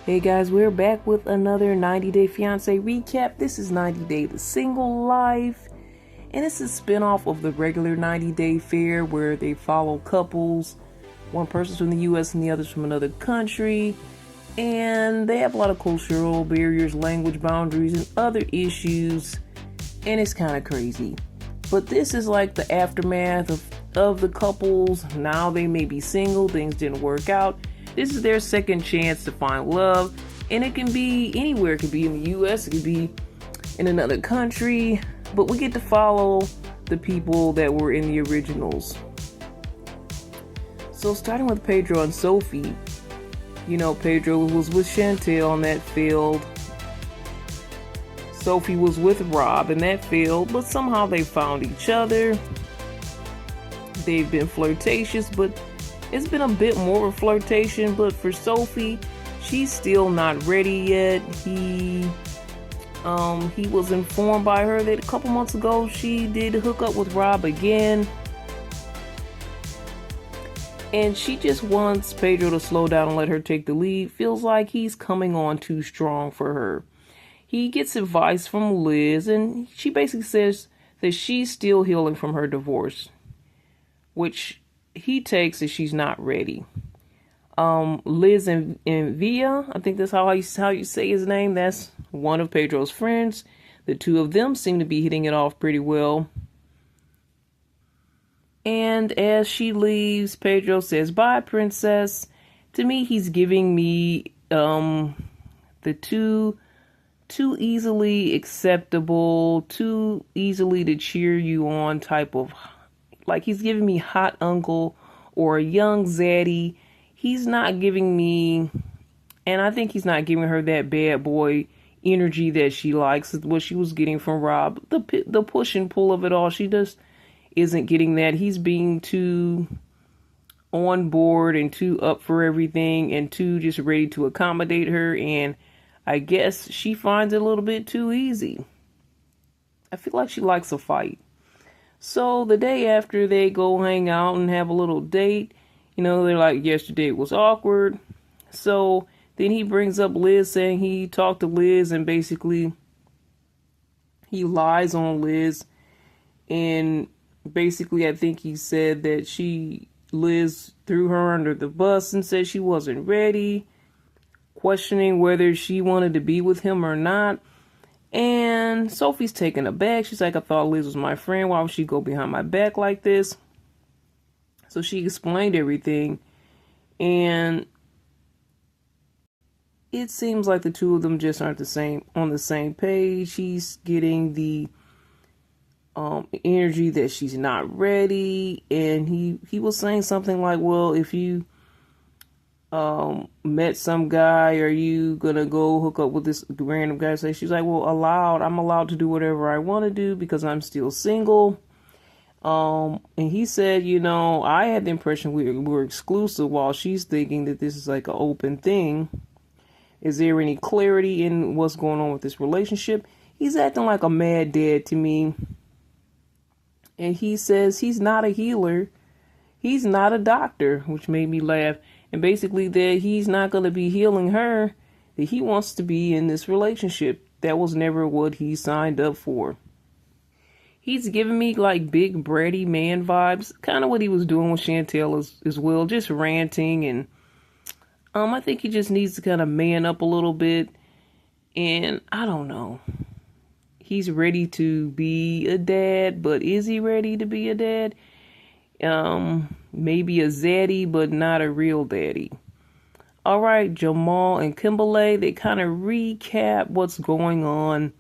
Hey guys, we're back with another 90 Day Fiancé recap. This is 90 Day The Single Life, and it's a spinoff of the regular 90 Day Fair where they follow couples. One person's from the US and the other's from another country, and they have a lot of cultural barriers, language boundaries, and other issues, and it's kind of crazy. But this is like the aftermath of the couples. Now they may be single, things didn't work out. This is their second chance to find love, and it can be anywhere. It could be in the US, it could be in another country, but we get to follow the people that were in the originals. So starting with Pedro and Sophie, you know, Pedro was with Chantel on that field. Sophie was with Rob in that field, but somehow they found each other. They've been flirtatious, but it's been a bit more of a flirtation. But for Sophie, she's still not ready yet. He was informed by her that a couple months ago she did hook up with Rob again. And she just wants Pedro to slow down and let her take the lead. Feels like he's coming on too strong for her. He gets advice from Liz, and she basically says that she's still healing from her divorce, which he takes as she's not ready. Liz and Via, I think that's how you say his name. That's one of Pedro's friends. The two of them seem to be hitting it off pretty well. And as she leaves, Pedro says, "Bye, princess." To me, he's giving me the too easily acceptable, too easily to cheer you on type of, like, he's giving me hot uncle or a young zaddy. He's not giving me, and I think he's not giving her that bad boy energy that she likes, what she was getting from Rob. The push and pull of it all, she just isn't getting that. He's being too on board and too up for everything and too just ready to accommodate her, and I guess she finds it a little bit too easy. I feel like she likes a fight. So the day after, they go hang out and have a little date. You know, they're like, yesterday was awkward. So then he brings up Liz, saying he talked to Liz, and basically he lies on Liz. And basically, I think he said that Liz threw her under the bus and said she wasn't ready, questioning whether she wanted to be with him or not. And Sophie's taken aback. She's like, "I thought Liz was my friend. Why would she go behind my back like this?" So she explained everything. And it seems like the two of them just aren't on the same page. She's getting the energy that she's not ready. And he was saying something like, "Well, if you met some guy, are you gonna go hook up with this random guy?" So she's like, "Well, I'm allowed to do whatever I want to do because I'm still single." And he said, "You know, I had the impression we were exclusive," while she's thinking that this is like an open thing. Is there any clarity in what's going on with this relationship? He's acting like a mad dad to me. And he says he's not a healer. He's not a doctor, which made me laugh. And basically that he's not going to be healing her, that he wants to be in this relationship. That was never what he signed up for. He's giving me like big bratty man vibes, kind of what he was doing with Chantel as well, just ranting. And I think he just needs to kind of man up a little bit. And I don't know. He's ready to be a dad, but is he ready to be a dad? Maybe a zaddy, but not a real daddy. All right, Jamal and Kimberly, they kind of recap what's going on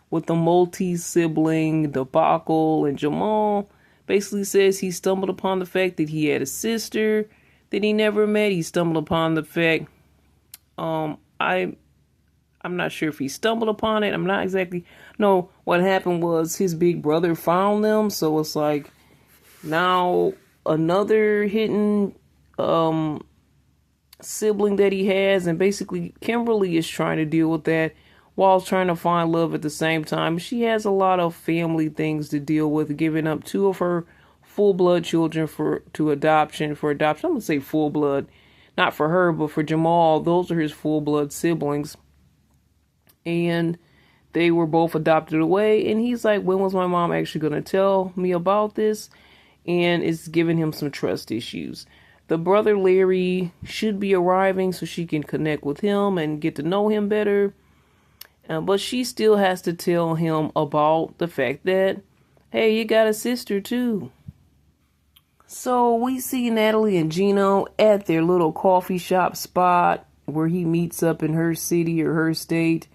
with the multi-sibling debacle. And Jamal basically says he stumbled upon the fact that he had a sister that he never met. He stumbled upon the fact, I'm not sure if he stumbled upon it. I'm not exactly. No, what happened was his big brother found them. So it's like now another hidden sibling that he has. And basically Kimberly is trying to deal with that while trying to find love at the same time. She has a lot of family things to deal with, giving up two of her full blood children for adoption. I'm going to say full blood. not for her, but for Jamal. Those are his full-blood siblings. And they were both adopted away. And he's like, when was my mom actually going to tell me about this? And it's giving him some trust issues. The brother Larry should be arriving so she can connect with him and get to know him better. But she still has to tell him about the fact that, hey, you got a sister too. So we see Natalie and Gino at their little coffee shop spot where he meets up in her city or her state.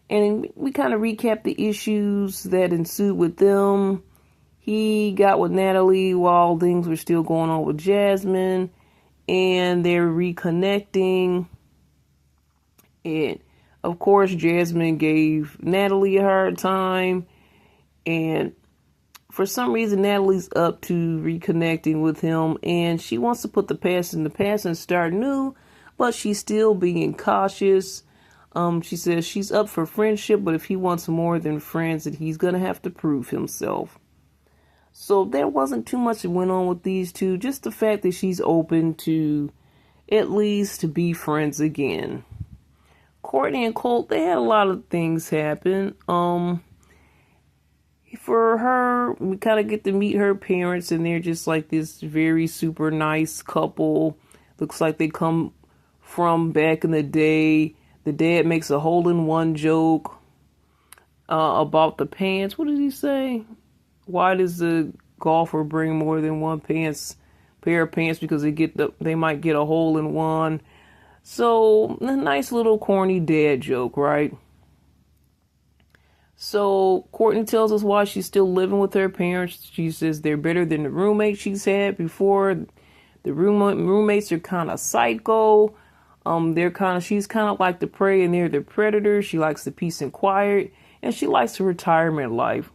And we kind of recap the issues that ensued with them. He got with Natalie while things were still going on with Jasmine. And they're reconnecting. And of course, Jasmine gave Natalie a hard time. And for some reason, Natalie's up to reconnecting with him. And she wants to put the past in the past and start new. But she's still being cautious. She says she's up for friendship. But if he wants more than friends, that he's going to have to prove himself. So there wasn't too much that went on with these two. Just the fact that she's open to at least to be friends again. Courtney and Colt, they had a lot of things happen. For her, we kind of get to meet her parents, and they're just like this very super nice couple. Looks like they come from back in the day. The dad makes a hole-in-one joke about the pants. What did he say? Why does the golfer bring more than one pair of pants? Because they might get a hole in one. So, a nice little corny dad joke, right? So, Courtney tells us why she's still living with her parents. She says they're better than the roommates she's had before. The roommates are kind of psycho. She's kind of like the prey and they're the predator. She likes the peace and quiet. And she likes her retirement life.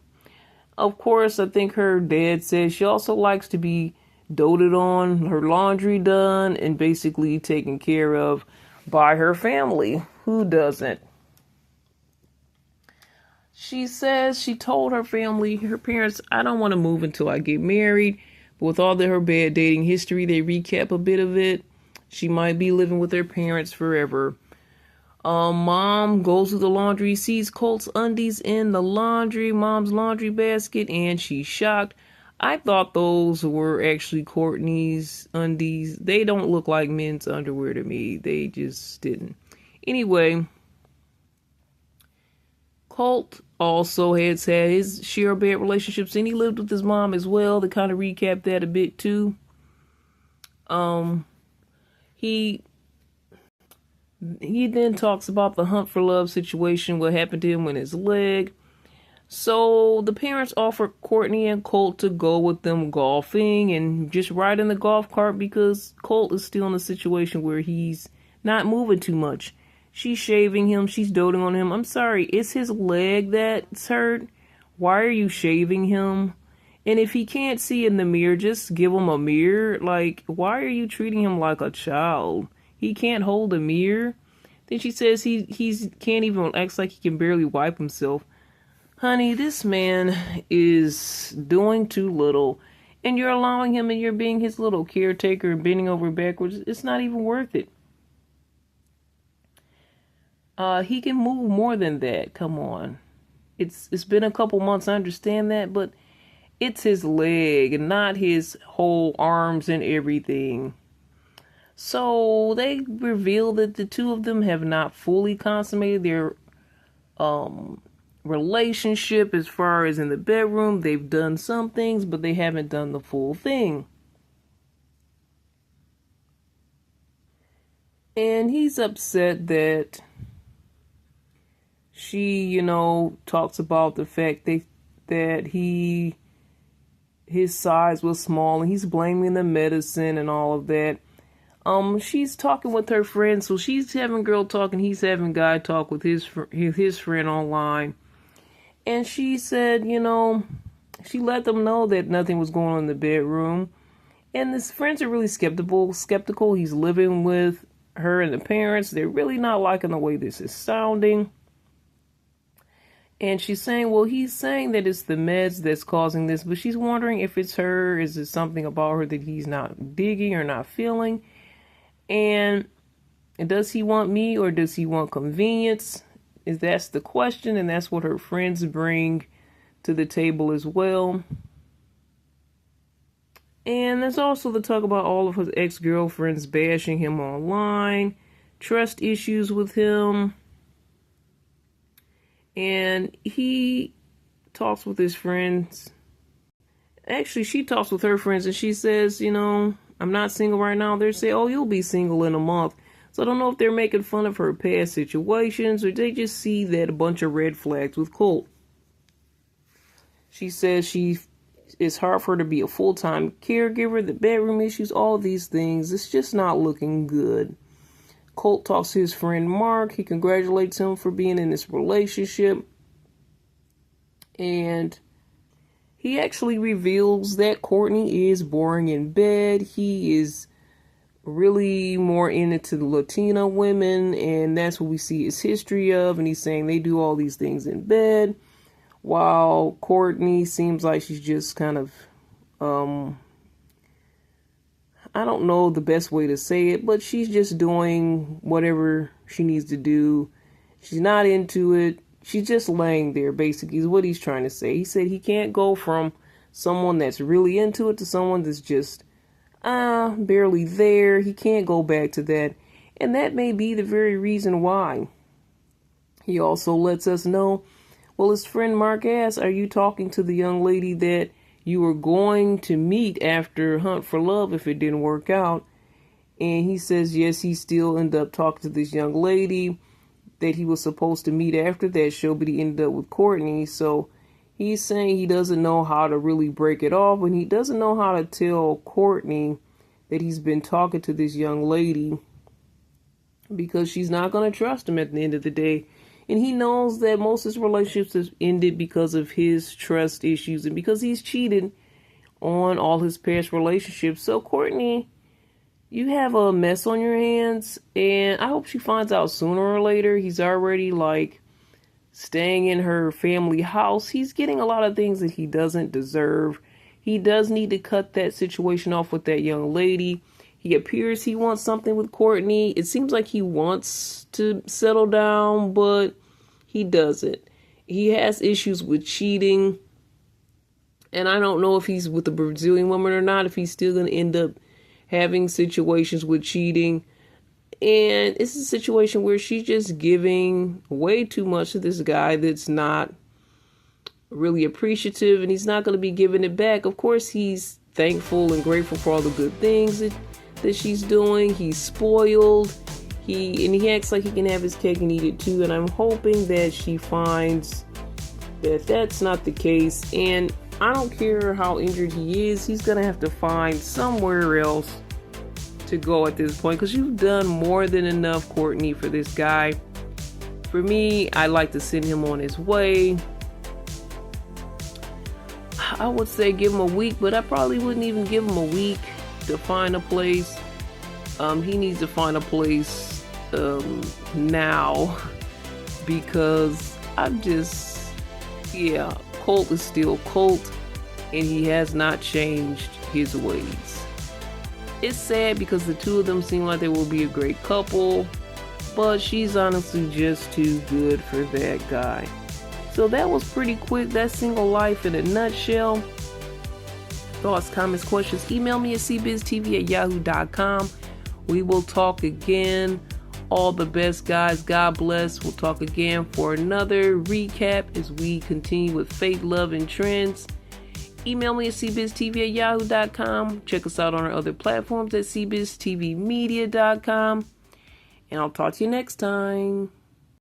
Of course, I think her dad says she also likes to be doted on, her laundry done, and basically taken care of by her family. Who doesn't? She says she told her family, her parents, I don't want to move until I get married. But with all her bad dating history, they recap a bit of it. She might be living with her parents forever. Mom goes to the laundry, sees Colt's undies in the mom's laundry basket, and she's shocked. I thought those were actually Courtney's undies. They don't look like men's underwear to me. They just didn't. Anyway, Colt also has had his share of bad relationships, and he lived with his mom as well. They kind of recap that a bit too. He then talks about the hunt for love situation, what happened to him with his leg. So the parents offer Courtney and Colt to go with them golfing and just ride in the golf cart because Colt is still in a situation where he's not moving too much. She's shaving him. She's doting on him. I'm sorry, it's his leg that's hurt. Why are you shaving him? And if he can't see in the mirror, just give him a mirror. Like, why are you treating him like a child? He can't hold a mirror. Then she says he can't even, acts like he can barely wipe himself. Honey, this man is doing too little. And you're allowing him and you're being his little caretaker and bending over backwards. It's not even worth it. He can move more than that. Come on. It's been a couple months, I understand that, but it's his leg and not his whole arms and everything. So they reveal that the two of them have not fully consummated their relationship as far as in the bedroom. They've done some things, but they haven't done the full thing. And he's upset that she, talks about the fact that his size was small, and he's blaming the medicine and all of that. She's talking with her friend, so she's having girl talk and he's having guy talk with his friend online. And she said, she let them know that nothing was going on in the bedroom. And his friends are really skeptical. He's living with her and the parents. They're really not liking the way this is sounding. And she's saying, well, he's saying that it's the meds that's causing this, but she's wondering if it's her. Is it something about her that he's not digging or not feeling? And does he want me or does he want convenience? That's the question, and that's what her friends bring to the table as well. And there's also the talk about all of his ex-girlfriends bashing him online, trust issues with him. And he talks with his friends. Actually, she talks with her friends and she says, I'm not single right now. They say, oh, you'll be single in a month. So I don't know if they're making fun of her past situations or they just see that a bunch of red flags with Colt. She says it's hard for her to be a full-time caregiver, the bedroom issues, all these things. It's just not looking good. Colt talks to his friend Mark. He congratulates him for being in this relationship. And he actually reveals that Courtney is boring in bed. He is really more into the Latina women, and that's what we see his history of. And he's saying they do all these things in bed, while Courtney seems like she's just kind of, I don't know the best way to say it, but she's just doing whatever she needs to do. She's not into it. She's just laying there, basically, is what he's trying to say. He said he can't go from someone that's really into it to someone that's just barely there. He can't go back to that. And that may be the very reason why. He also lets us know, well, his friend Mark asks, are you talking to the young lady that you were going to meet after Hunt for Love if it didn't work out? And he says, yes, he still ended up talking to this young lady that he was supposed to meet after that show, but he ended up with Courtney. So he's saying he doesn't know how to really break it off, and he doesn't know how to tell Courtney that he's been talking to this young lady because she's not going to trust him at the end of the day. And he knows that most of his relationships have ended because of his trust issues and because he's cheated on all his past relationships. So Courtney, you have a mess on your hands, and I hope she finds out sooner or later. He's already staying in her family house. He's getting a lot of things that he doesn't deserve. He does need to cut that situation off with that young lady. He appears he wants something with Courtney. It seems like he wants to settle down, but he doesn't. He has issues with cheating. And I don't know if he's with the Brazilian woman or not, if he's still going to end up having situations with cheating. And it's a situation where she's just giving way too much to this guy that's not really appreciative, and he's not going to be giving it back. Of course, he's thankful and grateful for all the good things that she's doing. He's spoiled. He acts like he can have his cake and eat it too. And I'm hoping that she finds that that's not the case. And I don't care how injured he is. He's going to have to find somewhere else to go at this point, because you've done more than enough, Courtney, for this guy. For me, I'd like to send him on his way. I would say give him a week, but I probably wouldn't even give him a week to find a place. He needs to find a place now, because Colt is still Colt, and he has not changed his ways. It's sad because the two of them seem like they will be a great couple, but she's honestly just too good for that guy. So that was pretty quick. That's Single Life in a nutshell. Thoughts, comments, questions, email me at cbiztv@yahoo.com. We will talk again. All the best, guys. God bless. We'll talk again for another recap as we continue with Faith, Love, and Trends. Email me at cbiztv@yahoo.com. Check us out on our other platforms at cbiztvmedia.com. And I'll talk to you next time.